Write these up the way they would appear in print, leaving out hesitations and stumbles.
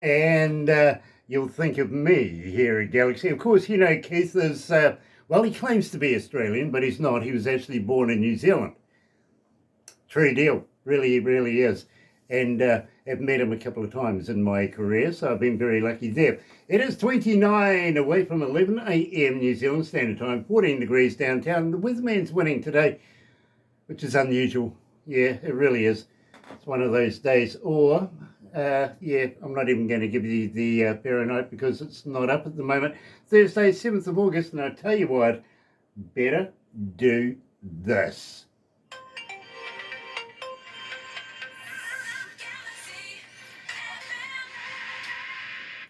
And you'll think of me here at Galaxy. Of course, you know, Keith is, well, he claims to be Australian, but he's not. He was actually born in New Zealand. True deal. Really, really is. And I've met him a couple of times in my career, so I've been very lucky there. It is 29 away from 11 a.m. New Zealand Standard Time, 14 degrees downtown. The weatherman's winning today, which is unusual. Yeah, it really is. It's one of those days. Or, yeah, I'm not even going to give you the Fahrenheit because it's not up at the moment. Thursday, 7th of August, and I tell you what, better do this.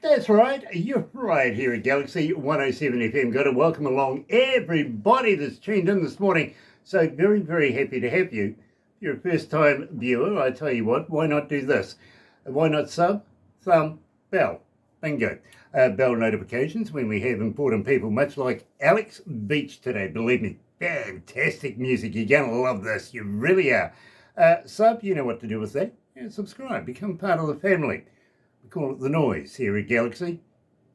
That's right, you're right here at Galaxy 107 FM. Got to welcome along everybody that's tuned in this morning. So very, very happy to have you. If you're a first-time viewer, I tell you what, why not do this? Why not sub, thumb, bell? Bingo. Bell notifications when we have important people, much like Alex Veach today. Believe me, fantastic music. You're going to love this. You really are. Sub, you know what to do with that. Yeah, subscribe, become part of the family. We call it the noise here at Galaxy.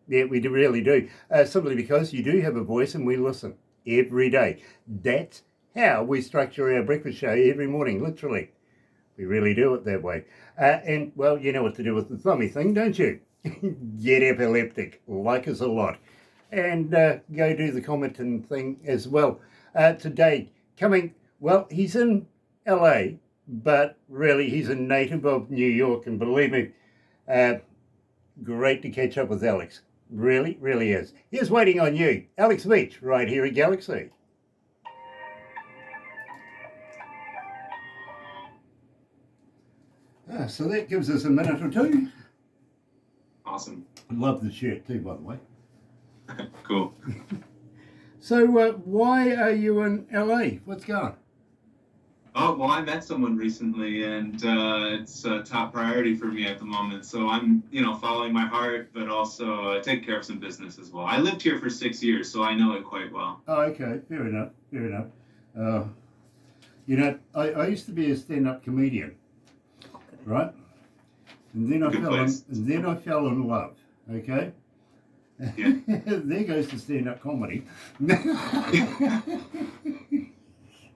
Yeah, we really do. Simply because you do have a voice and we listen every day. That's how we structure our breakfast show every morning, literally. We really do it that way. And, well, you know what to do with the thummy thing, don't you? Get epileptic, like us a lot. And go do the commenting thing as well. Today, coming, well, he's in LA, but really he's a native of New York, and believe me, great to catch up with Alex. Really, really is. Here's waiting on you, Alex Veach, right here at Galaxy. So that gives us a minute or two. Awesome. I love the shirt too, by the way. Cool. So why are you in LA? What's going on? Oh, well, I met someone recently, and it's a top priority for me at the moment. So I'm, following my heart, but also taking care of some business as well. I lived here for 6 years, so I know it quite well. Oh, okay. Fair enough. Fair enough. I used to be a stand-up comedian, right? And then I fell in love. Okay. Yeah. There goes the stand-up comedy.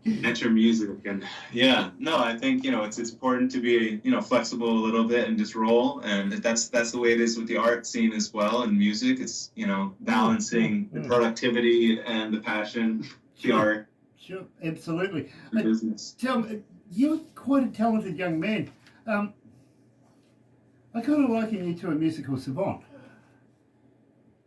That's your music, and I think it's important to be flexible a little bit and just roll, and that's the way it is with the art scene as well, and music. It's balancing the productivity and the passion, the art. Sure, absolutely. The business. Tell me, you're quite a talented young man. I kind of liken you to a musical savant.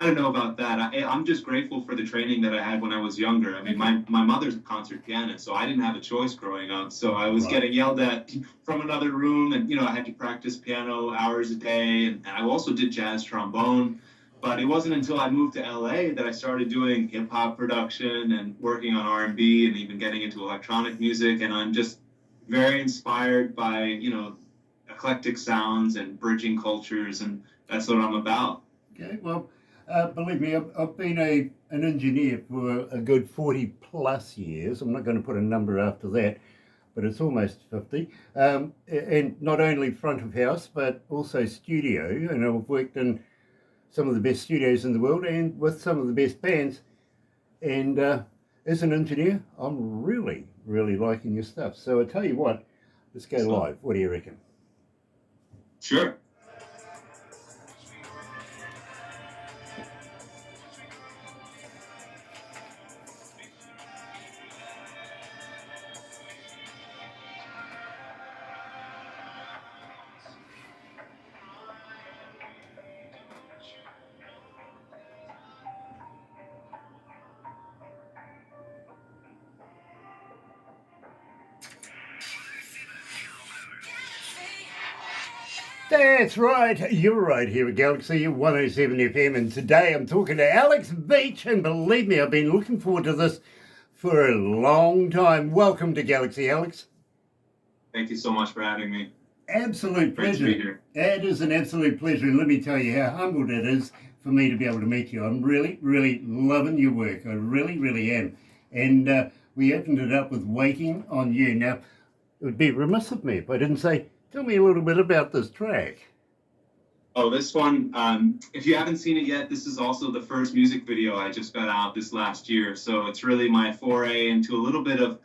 I don't know about that. I'm just grateful for the training that I had when I was younger. I mean, my mother's a concert pianist, so I didn't have a choice growing up. So I was getting yelled at from another room, and I had to practice piano hours a day, and I also did jazz trombone. But it wasn't until I moved to LA that I started doing hip hop production and working on R&B and even getting into electronic music. And I'm just very inspired by eclectic sounds and bridging cultures, and that's what I'm about. Okay, well. Believe me, I've been an engineer for a good 40 plus years. I'm not going to put a number after that, but it's almost 50. And not only front of house, but also studio. And I've worked in some of the best studios in the world and with some of the best bands. And as an engineer, I'm really, really liking your stuff. So I tell you what, let's go live. What do you reckon? Sure. That's right, you're right here at Galaxy 107 FM, and today I'm talking to Alex Veach, and believe me, I've been looking forward to this for a long time. Welcome to Galaxy, Alex. Thank you so much for having me. Absolute pleasure. Great to be here. It is an absolute pleasure, and let me tell you how humbled it is for me to be able to meet you. I'm really, really loving your work. I really, really am. And we opened it up with Waiting on You. Now, it would be remiss of me if I didn't say, tell me a little bit about this track. Oh, this one, if you haven't seen it yet, this is also the first music video I just got out this last year. So it's really my foray into a little bit of,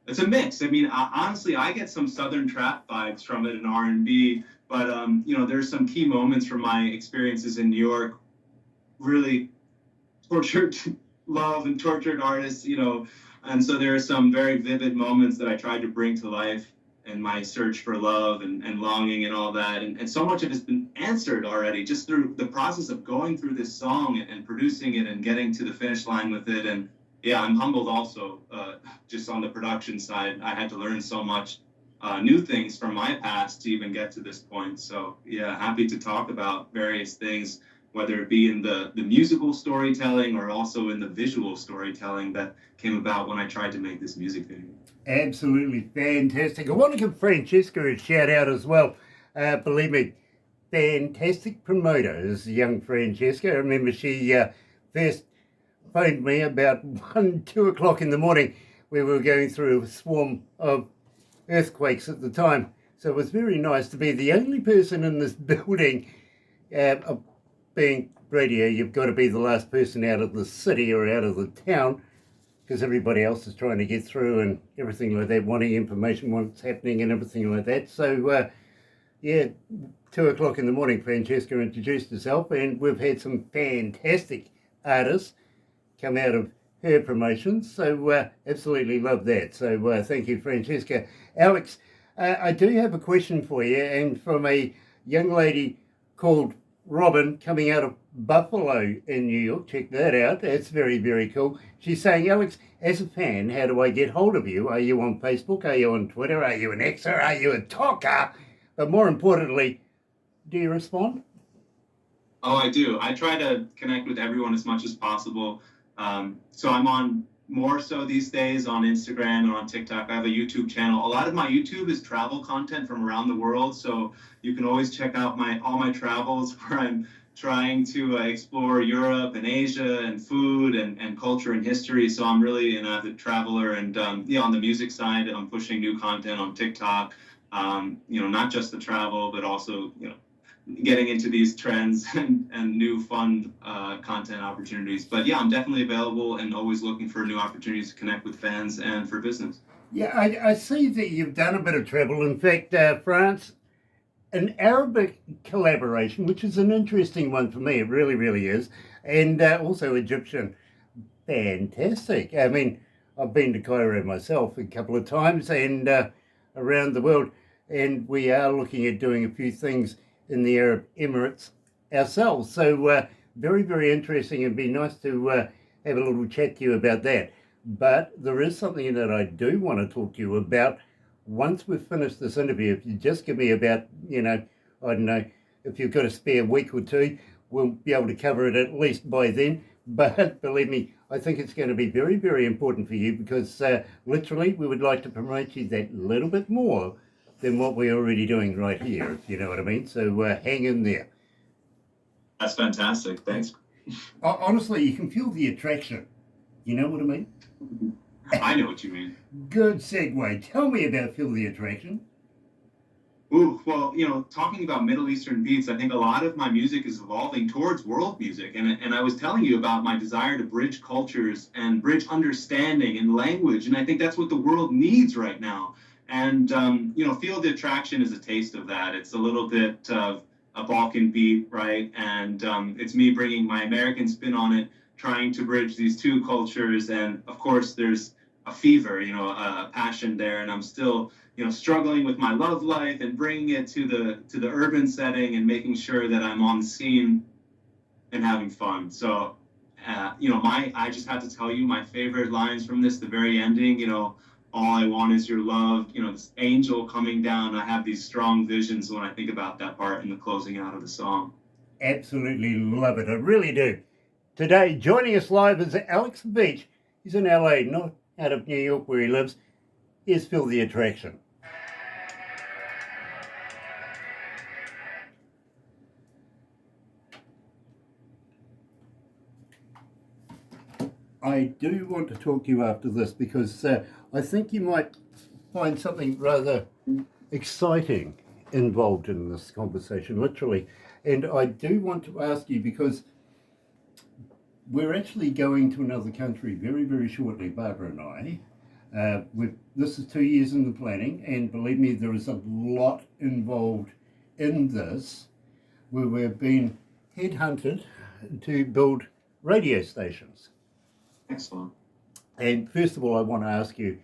it's a mix. I mean, honestly, I get some Southern trap vibes from it and R&B, but there's some key moments from my experiences in New York, really tortured love and tortured artists, and so there are some very vivid moments that I tried to bring to life in my search for love and longing and all that. And so much of it's been answered already just through the process of going through this song and producing it and getting to the finish line with it. And yeah, I'm humbled also, just on the production side. I had to learn so much new things from my past to even get to this point. So yeah, happy to talk about various things, whether it be in the musical storytelling or also in the visual storytelling that came about when I tried to make this music video. Absolutely fantastic. I want to give Francesca a shout out as well. Believe me, fantastic promoter is young Francesca. I remember she first phoned me about 2 o'clock in the morning. We were going through a swarm of earthquakes at the time. So it was very nice to be the only person in this building. Being radio, you've got to be the last person out of the city or out of the town, because everybody else is trying to get through and everything like that, wanting information, what's happening and everything like that. So, 2 o'clock in the morning, Francesca introduced herself, and we've had some fantastic artists come out of her promotions. So, absolutely love that. So, thank you, Francesca. Alex, I do have a question for you, and from a young lady called Robin coming out of Buffalo in New York. Check that out. That's very, very cool. She's saying, Alex, as a fan, how do I get hold of you? Are you on Facebook? Are you on Twitter? Are you an Xer? Are you a talker? But more importantly, do you respond? Oh, I do. I try to connect with everyone as much as possible. So I'm on more so these days on Instagram and on TikTok. I have a YouTube channel. A lot of my YouTube is travel content from around the world. So you can always check out all my travels where I'm trying to explore Europe and Asia and food and culture and history. So I'm really an avid traveler. And on the music side, I'm pushing new content on TikTok. Not just the travel, but also getting into these trends and new fun content opportunities. But yeah, I'm definitely available and always looking for new opportunities to connect with fans and for business. Yeah, I see that you've done a bit of travel. In fact, France, an Arabic collaboration, which is an interesting one for me. It really, really is. And also Egyptian. Fantastic. I mean, I've been to Cairo myself a couple of times and around the world. And we are looking at doing a few things in the Arab Emirates ourselves. So very, very interesting. It'd be nice to have a little chat to you about that. But there is something that I do want to talk to you about once we've finished this interview. If you just give me about, I don't know, if you've got a spare week or two, we'll be able to cover it at least by then. But believe me, I think it's going to be very, very important for you because literally we would like to promote you that little bit more than what we're already doing right here, if you know what I mean. So hang in there. That's fantastic. Thanks. Honestly, you can feel the attraction. You know what I mean? I know what you mean. Good segue. Tell me about Feel the Attraction. Ooh, well, talking about Middle Eastern beats, I think a lot of my music is evolving towards world music. And I was telling you about my desire to bridge cultures and bridge understanding and language. And I think that's what the world needs right now. And, Feel the Attraction is a taste of that. It's a little bit of a Balkan beat, right? And it's me bringing my American spin on it, trying to bridge these two cultures. And of course, there's a fever, a passion there. And I'm still, struggling with my love life and bringing it to the urban setting and making sure that I'm on the scene and having fun. So, I just have to tell you my favorite lines from this, the very ending, all I want is your love, this angel coming down. I have these strong visions when I think about that part in the closing out of the song. Absolutely love it. I really do. Today, joining us live is Alex Veach. He's in LA, not out of New York where he lives. Here's Feel the Attraction. I do want to talk to you after this because I think you might find something rather exciting involved in this conversation, literally. And I do want to ask you, because we're actually going to another country very, very shortly, Barbara and I. This is 2 years in the planning, and believe me, there is a lot involved in this, where we've been headhunted to build radio stations. Excellent. And first of all, I want to ask you,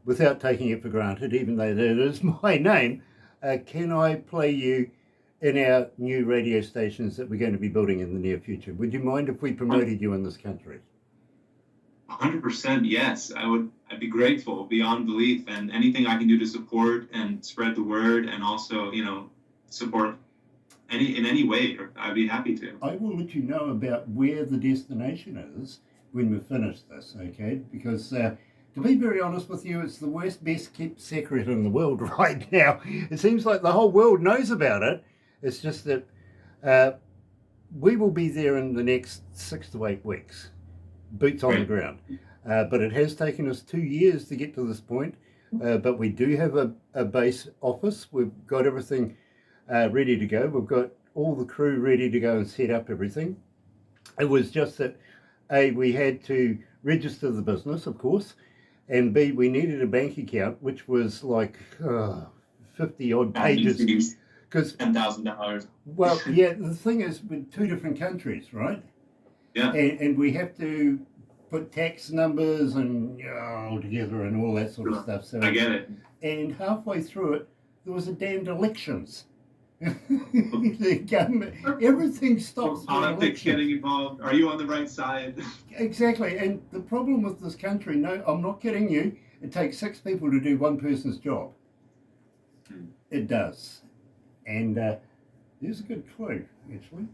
without taking it for granted, even though that is my name, can I play you in our new radio stations that we're going to be building in the near future? Would you mind if we promoted you in this country? 100% yes. I'd be grateful beyond belief, and anything I can do to support and spread the word, and also, support in any way, I'd be happy to. I will let you know about where the destination is when we finish this, okay? Because to be very honest with you, it's the best kept secret in the world right now. It seems like the whole world knows about it. It's just that we will be there in the next 6 to 8 weeks, boots on the ground. But it has taken us 2 years to get to this point. But we do have a base office. We've got everything ready to go. We've got all the crew ready to go and set up everything. It was just that A, we had to register the business, of course, and B, we needed a bank account, which was like 50 odd pages. Because $10,000. Well, yeah, the thing is, with 2 different countries, right? Yeah. And we have to put tax numbers and all together and all that sort of stuff. So I get it. And halfway through it, there was a damned elections. The government, everything stops. Politics getting involved. Are you on the right side? Exactly. And the problem with this country, no, I'm not kidding you, it takes 6 people to do one person's job. It does. And there's a good clue, actually.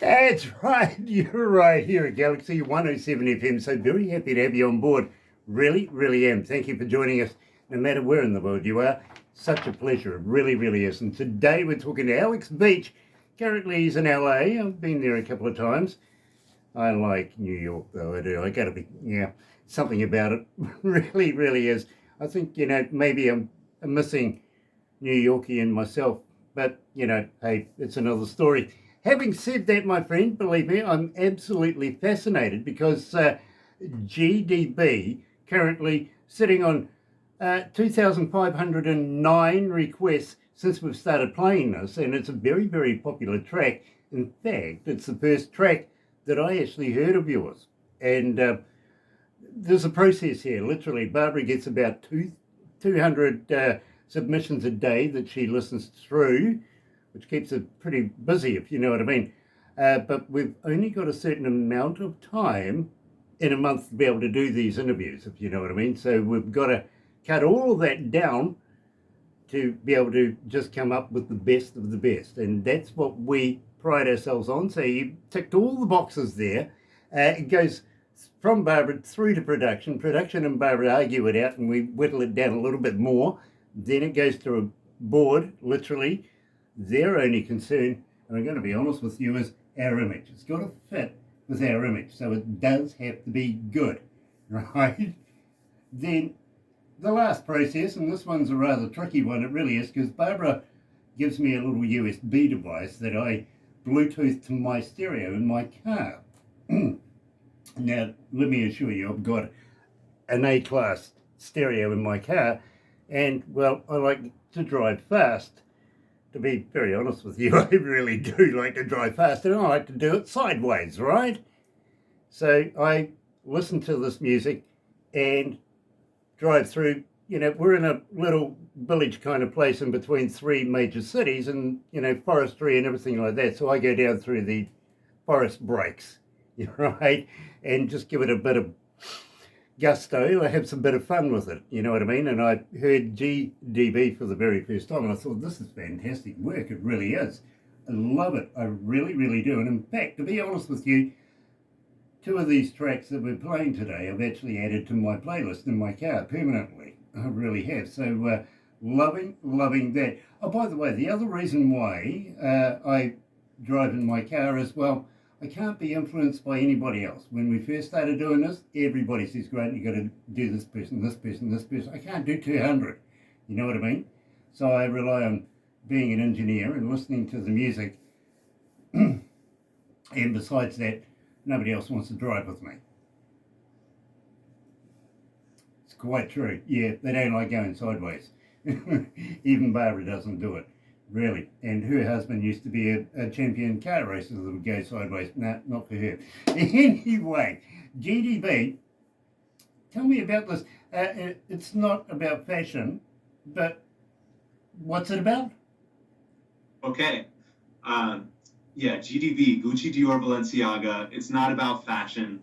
That's right, you're right here at Galaxy 107 FM, so very happy to have you on board. Really, really am. Thank you for joining us, no matter where in the world you are. Such a pleasure, it really, really is. And today we're talking to Alex Veach. Currently he's in LA, I've been there a couple of times. I like New York though, I do. I gotta be, something about it really, really is. I think, maybe I'm missing New Yorkie myself, but, hey, it's another story. Having said that, my friend, believe me, I'm absolutely fascinated because GDB currently sitting on 2,509 requests since we've started playing this, and it's a very, very popular track. In fact, it's the first track that I actually heard of yours. And there's a process here, literally. Barbara gets about 200 submissions a day that she listens through, which keeps her pretty busy, if you know what I mean. But we've only got a certain amount of time in a month to be able to do these interviews, if you know what I mean. So we've got to cut all of that down to be able to just come up with the best of the best. And that's what we pride ourselves on. So you ticked all the boxes there. It goes from Barbara through to production. Production and Barbara argue it out and we whittle it down a little bit more. Then it goes to a board, literally. Their only concern, and I'm going to be honest with you, is our image. It's got to fit with our image, so it does have to be good, right? Then the last process, and this one's a rather tricky one, it really is, because Barbara gives me a little USB device that I Bluetooth to my stereo in my car. Now, let me assure you, I've got an A-class stereo in my car, and well, I like to drive fast. To be very honest with you, I really do like to drive fast, and I like to do it sideways, right? So I listen to this music and drive through. We're in a little village kind of place in between three major cities, and forestry and everything like that. So I go down through the forest breaks, right, and just give it a bit of gusto. I have some bit of fun with it, you know what I mean? And I heard GDB for the very first time, and I thought, this is fantastic work. It really is. I love it. I really, really do. And in fact, to be honest with you, two of these tracks that we're playing today I've actually added to my playlist in my car permanently. I really have. So loving that. Oh, by the way, the other reason why I drive in my car is, well, I can't be influenced by anybody else. When we first started doing this, everybody says, great, you got to do this person, this person, this person. I can't do 200. You know what I mean? So I rely on being an engineer and listening to the music. And besides that, nobody else wants to drive with me. It's quite true. Yeah, they don't like going sideways. Even Barbara doesn't do it. Really. And her husband used to be a champion car racer that would go sideways. No, not for her. Anyway, GDB, tell me about this. It's not about fashion, but what's it about? Okay. Yeah, GDB, Gucci, Dior, Balenciaga. It's not about fashion.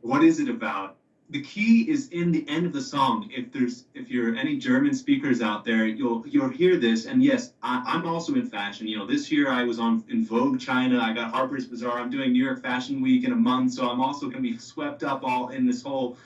What is it about? The key is in the end of the song. If you're any German speakers out there, you'll hear this. And yes, I'm also in fashion. This year I was in Vogue China. I got Harper's Bazaar. I'm doing New York Fashion Week in a month, so I'm also going to be swept up all in this whole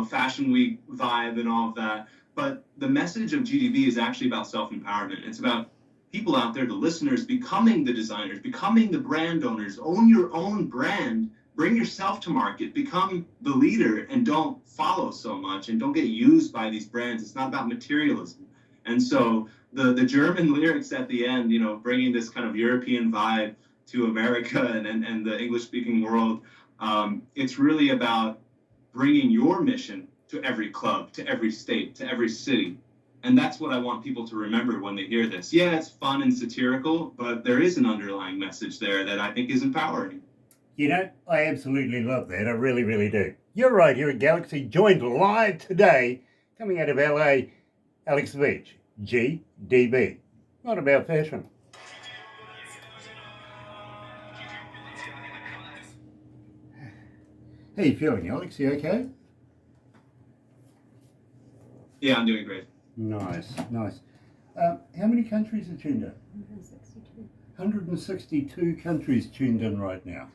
Fashion Week vibe and all of that. But the message of GDB is actually about self-empowerment. It's about people out there, the listeners, becoming the designers, becoming the brand owners. Own your own brand. Bring yourself to market, become the leader, and don't follow so much, and don't get used by these brands. It's not about materialism. And so the German lyrics at the end, bringing this kind of European vibe to America and the English-speaking world, it's really about bringing your mission to every club, to every state, to every city. And that's what I want people to remember when they hear this. Yeah, it's fun and satirical, but there is an underlying message there that I think is empowering. I absolutely love that. I really, really do. You're right here at Galaxy, joined live today, coming out of LA, Alex Veach, GDB. Not about fashion. How you feeling, Alex? You okay? Yeah, I'm doing great. Nice. How many countries are tuned in? 162. 162 countries tuned in right now.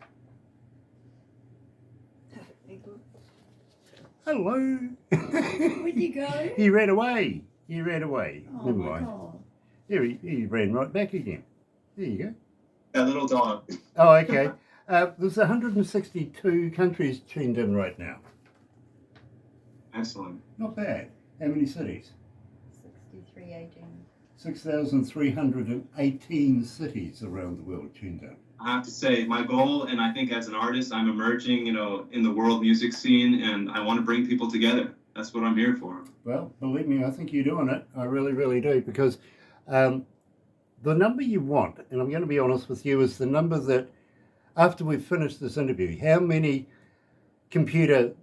Hello. Where'd you go? He ran away. Oh, Never mind. God. There he ran right back again. There you go. That little dog. Oh, okay. There's 162 countries tuned in right now. Excellent. Not bad. How many cities? 6318. 6,318 cities around the world tuned in. I have to say, my goal, and I think as an artist, I'm emerging, in the world music scene, and I want to bring people together. That's what I'm here for. Well, believe me, I think you're doing it. I really, really do, because the number you want, and I'm going to be honest with you, is the number that, after we've finished this interview, how many computer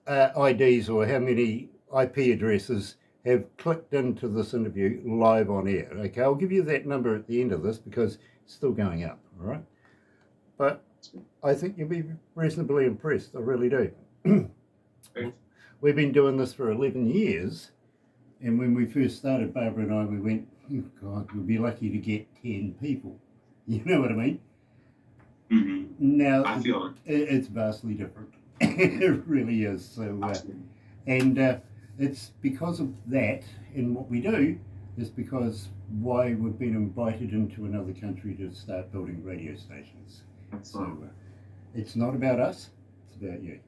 IDs or how many IP addresses have clicked into this interview live on air. Okay, I'll give you that number at the end of this because it's still going up, all right? But I think you'll be reasonably impressed. I really do. Great. We've been doing this for 11 years, and when we first started, Barbara and I, we went, oh God, we'll be lucky to get 10 people. You know what I mean? Mm-hmm. Now, I feel it. It's vastly different. It really is. So, and it's because of that, and what we do is because why we've been invited into another country to start building radio stations. So it's not about us, it's about you.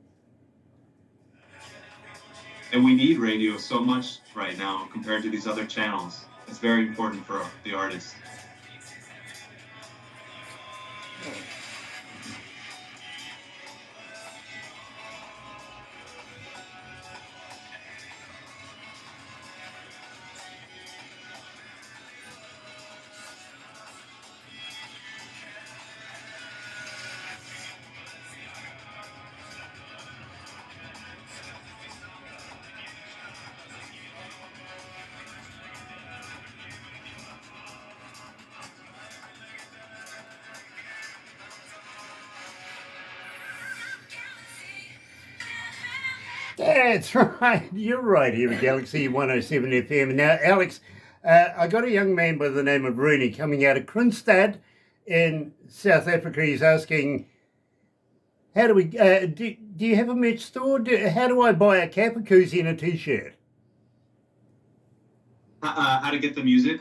And we need radio so much right now compared to these other channels. It's very important for the artists. That's right. You're right here at Galaxy 107 FM. Now, Alex, I got a young man by the name of Rooney coming out of Kronstad in South Africa. He's asking, how do we, do you have a merch store? How do I buy a cap, a koozie and a t-shirt? How to get the music?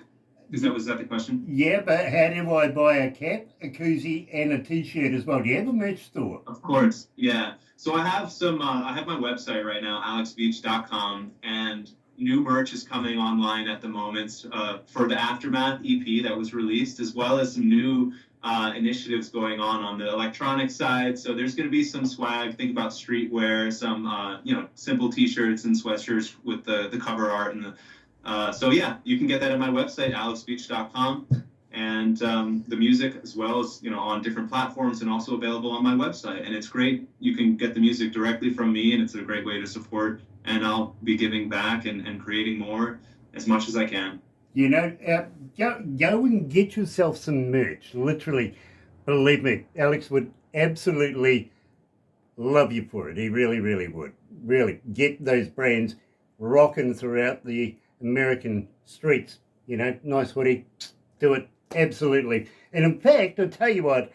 Was that the question? Yeah, but how do I buy a cap, a koozie and a t-shirt as well? Do you have a merch store? Of course, yeah. So I have I have my website right now, alexveach.com, and new merch is coming online at the moment for the Aftermath EP that was released, as well as some new initiatives going on the electronic side. So there's going to be some swag. Think about streetwear, some simple t-shirts and sweatshirts with the cover art and so yeah, you can get that at my website, alexveach.com, and the music as well as on different platforms and also available on my website. And it's great. You can get the music directly from me, and it's a great way to support. And I'll be giving back and creating more as much as I can. Go and get yourself some merch. Literally, believe me, Alex would absolutely love you for it. He really, really would. Really, get those brands rocking throughout the American streets. Nice hoodie, do it, absolutely. And in fact, I'll tell you what,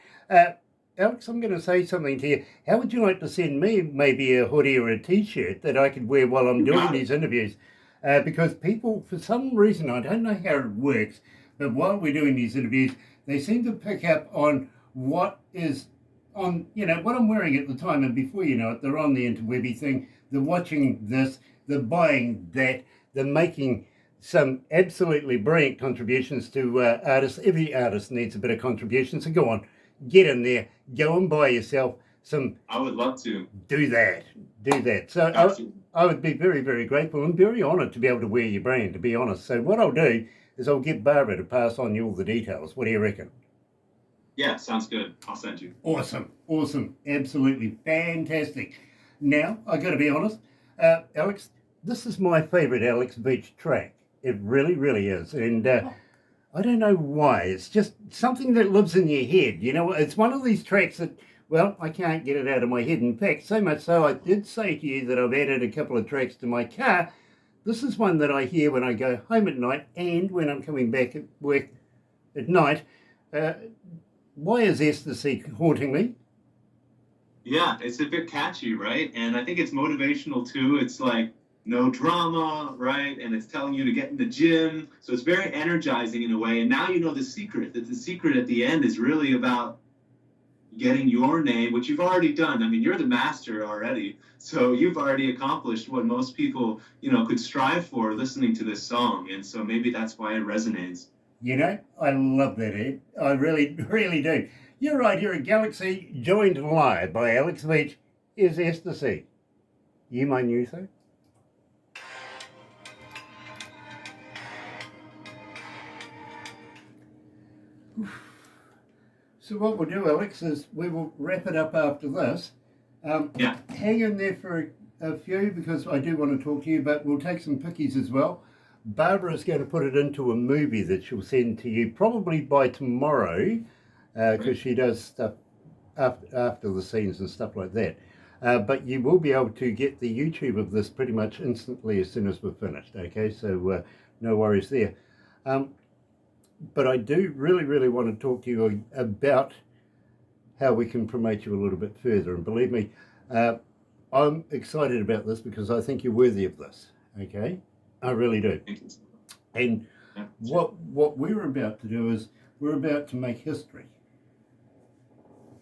Alex, I'm going to say something to you. How would you like to send me maybe a hoodie or a t-shirt that I could wear while I'm doing these interviews? Because people, for some reason, I don't know how it works, but while we're doing these interviews, they seem to pick up on what is on, what I'm wearing at the time, and before you know it, they're on the interwebby thing, they're watching this, they're buying that, they're making some absolutely brilliant contributions to artists. Every artist needs a bit of contribution, so go on, get in there, go and buy yourself some. I would love to. Do that. So I would be very, very grateful and very honoured to be able to wear your brand, to be honest. So what I'll do is I'll get Barbara to pass on you all the details. What do you reckon? Yeah, sounds good. I'll send you. Awesome. Absolutely fantastic. Now, I got to be honest, Alex, this is my favourite Alex Veach track. It really, really is. And I don't know why. It's just something that lives in your head. It's one of these tracks that, well, I can't get it out of my head. In fact, so much so, I did say to you that I've added a couple of tracks to my car. This is one that I hear when I go home at night and when I'm coming back at work at night. Why is Ecstasy haunting me? Yeah, it's a bit catchy, right? And I think it's motivational too. It's like, no drama, right? And it's telling you to get in the gym. So it's very energizing in a way. And now you know the secret, that the secret at the end is really about getting your name, which you've already done. I mean, you're the master already. So you've already accomplished what most people, could strive for listening to this song. And so maybe that's why it resonates. I love that, Ed. I really, really do. You're right here at Galaxy, joined live by Alex Veach. Is Ecstasy. You my new thing? So what we'll do, Alex, is we will wrap it up after this. Hang in there for a few because I do want to talk to you, but we'll take some pickies as well. Barbara's going to put it into a movie that she'll send to you probably by tomorrow because she does stuff after the scenes and stuff like that. But you will be able to get the YouTube of this pretty much instantly as soon as we're finished, okay? So no worries there. But I do really, really want to talk to you about how we can promote you a little bit further. And believe me, I'm excited about this because I think you're worthy of this, okay? I really do. And what we're about to do is we're about to make history,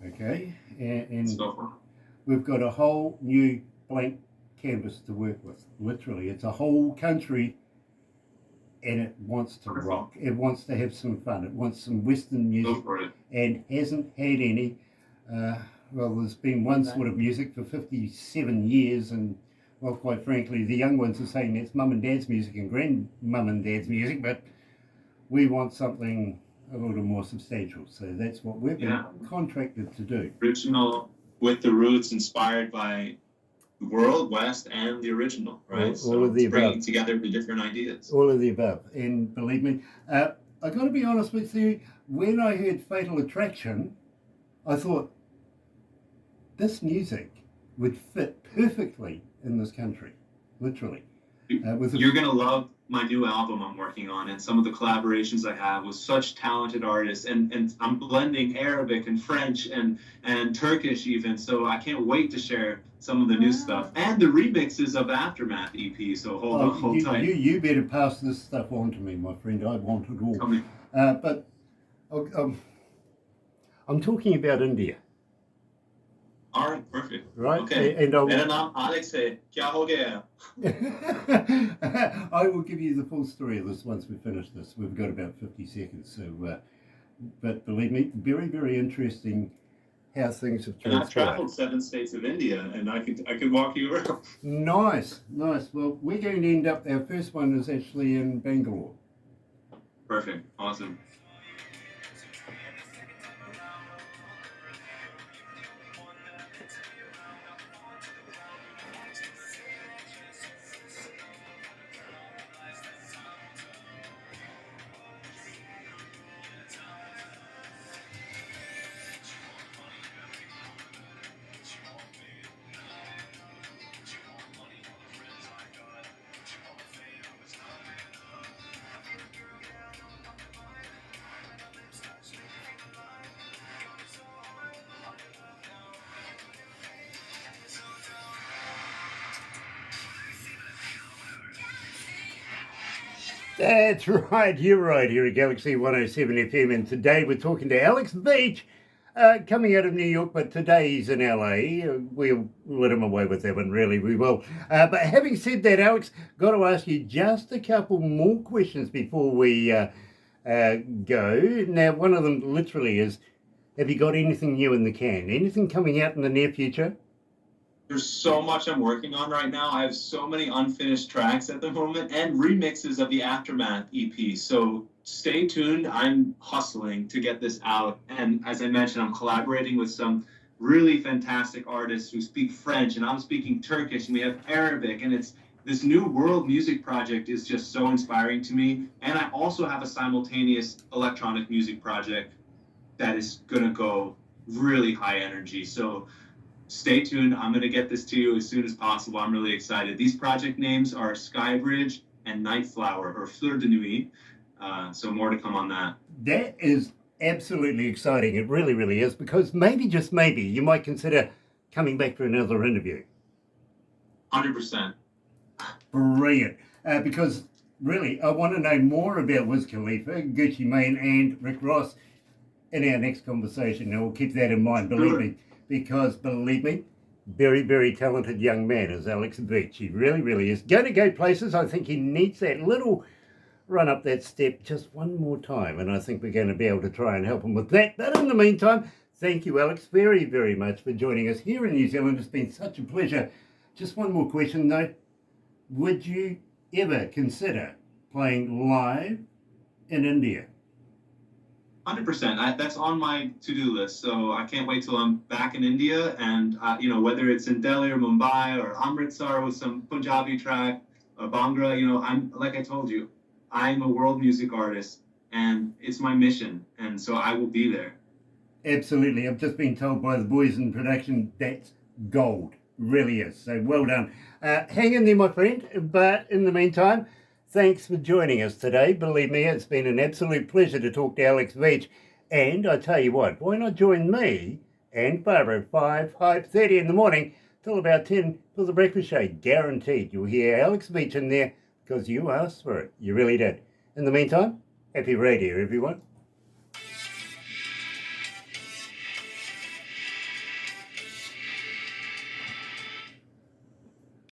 okay? And we've got a whole new blank canvas to work with, literally. It's a whole country and it wants to rock. It wants to have some fun. It wants some Western music and hasn't had any. Well, there's been one sort of music for 57 years and, well, quite frankly, the young ones are saying it's mum and dad's music and grandmum and dad's music, but we want something a little more substantial. So that's what we've been contracted to do. Original with the roots inspired by the world, West, and the original, right? All of the above. Bringing together the different ideas. All of the above. And believe me, I got to be honest with you, when I heard Fatal Attraction, I thought this music would fit perfectly in this country, literally. You're going to love my new album I'm working on and some of the collaborations I have with such talented artists. And I'm blending Arabic and French and Turkish even. So I can't wait to share some of the new stuff and the remixes of Aftermath EP. So hold tight. You better pass this stuff on to me, my friend. I want it all. But I'm talking about India. All right, perfect. Right. Okay. मेरा नाम Alex है. क्या हो गया? I will give you the full story of this once we finish this. We've got about 50 seconds. So, but believe me, very, very interesting how things have transpired. And I've traveled 7 states of India, and I could walk you around. Nice. Well, we're going to end up. Our first one is actually in Bangalore. Perfect. Awesome. That's right, you're right, here at Galaxy 107 FM, and today we're talking to Alex Veach, coming out of New York, but today he's in LA. We'll let him away with that one, really, we will. But having said that, Alex, got to ask you just a couple more questions before we go. Now, one of them literally is, have you got anything new in the can? Anything coming out in the near future? There's so much I'm working on right now. I have so many unfinished tracks at the moment and remixes of the Aftermath EP. So stay tuned. I'm hustling to get this out. And as I mentioned, I'm collaborating with some really fantastic artists who speak French, and I'm speaking Turkish, and we have Arabic. And it's this new world music project is just so inspiring to me. And I also have a simultaneous electronic music project that is going to go really high energy. So stay tuned. I'm going to get this to you as soon as possible. I'm really excited. These project names are Skybridge and Nightflower, or Fleur de Nuit. So more to come on that. That is absolutely exciting. It really, really is, because maybe, just maybe, you might consider coming back for another interview. 100%. Brilliant. Because really, I want to know more about Wiz Khalifa, Gucci Mane, and Rick Ross in our next conversation. Now, we'll keep that in mind, believe me. Because, believe me, very, very talented young man is Alex Veach. He really, really is. Going to go places. I think he needs that little run up that step just one more time. And I think we're going to be able to try and help him with that. But in the meantime, thank you, Alex, very, very much for joining us here in New Zealand. It's been such a pleasure. Just one more question, though. Would you ever consider playing live in India? 100%. That's on my to-do list. So I can't wait till I'm back in India, and whether it's in Delhi or Mumbai or Amritsar with some Punjabi track or Bhangra, I'm, like I told you, I'm a world music artist, and it's my mission, and so I will be there. Absolutely. I've just been told by the boys in production that's gold. Really is. So well done. Hang in there, my friend. But in the meantime, thanks for joining us today. Believe me, it's been an absolute pleasure to talk to Alex Veach. And I tell you what, why not join me and Barbara at 5:30 in the morning till about 10 for the breakfast show. Guaranteed you'll hear Alex Veach in there, because you asked for it. You really did. In the meantime, happy radio, everyone.